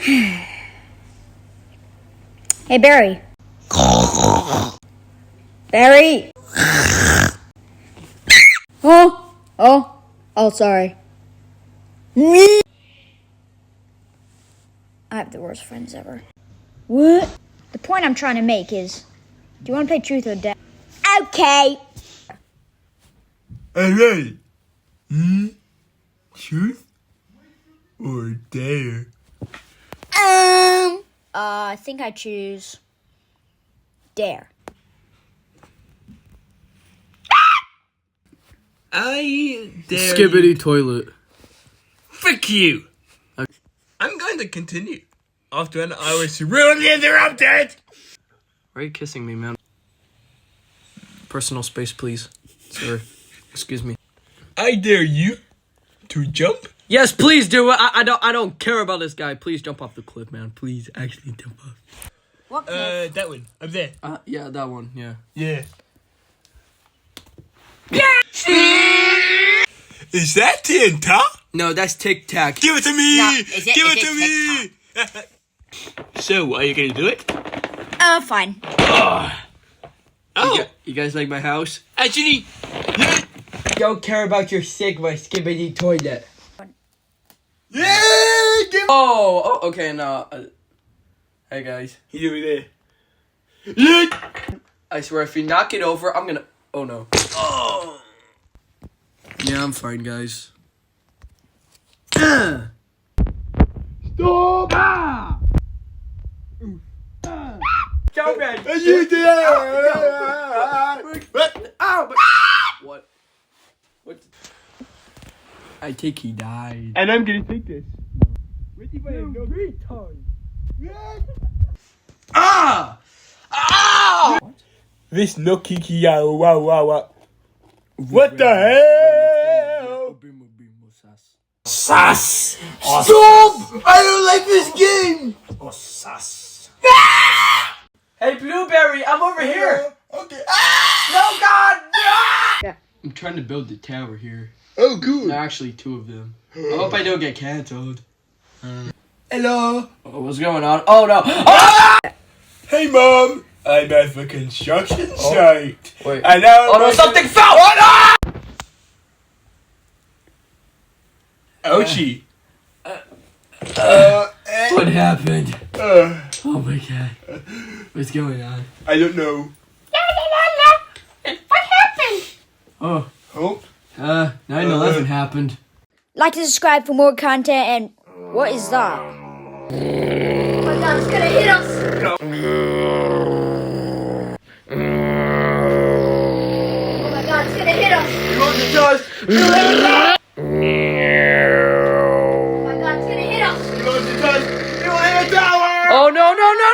Hey, Barry. Barry! Oh, sorry. Me? I have the worst friends ever. What? The point I'm trying to make is, do you want to play truth or dare? Okay. Alright. Truth or dare? I think I choose dare. I dare Skibbity you. toilet. Frick you! I'm going to continue. After an hour, you rudely interrupted! Why are you kissing me, man? Personal space, please. Sir. Excuse me. I dare you to jump. Yes, please do it. I don't care about this guy. Please jump off the cliff, man. Please, actually jump off. What cliff? That one. Up there. Yeah, that one. Yeah. Yeah. Is that TNT? No, that's Tic Tac. Give it to me! No, is it- Give is it to me! So, are you gonna do it? Fine. Oh! You guys like my house? Actually, Don't care about your Sigma Skibbity toilet. yeah! Give Oh, okay, no. Hey, guys. He's over there. Yeah! I swear, if you knock it over, I'm gonna... Oh, no. Oh! Yeah, I'm fine, guys. Stop! Jump in! You did it! Ow! What? What? I think he died. And I'm gonna take this. Ah! Ah! This no kiki wow. What the hell? Sass! Stop! I don't like this game! Oh, sass. Hey, Blueberry, I'm over here! Okay. No, God! No! I'm trying to build the tower here. Oh, cool. Actually, two of them. I hope I don't get cancelled. Hello. Oh, what's going on? Oh, no. Oh! Hey, Mom. I'm at the construction site. Wait. And now Oh, no, something fell! Oh, no! Ouchie. What happened? Oh, my God. What's going on? I don't know. What happened? Oh, Oh. 9/11 happened. Like and subscribe for more content, and what is that? Oh my God, it's gonna hit us! Oh my God, it's gonna hit us! You want the toss? Oh my God, it's gonna hit us! You want the toss? You want the tower? Oh, no, no, no!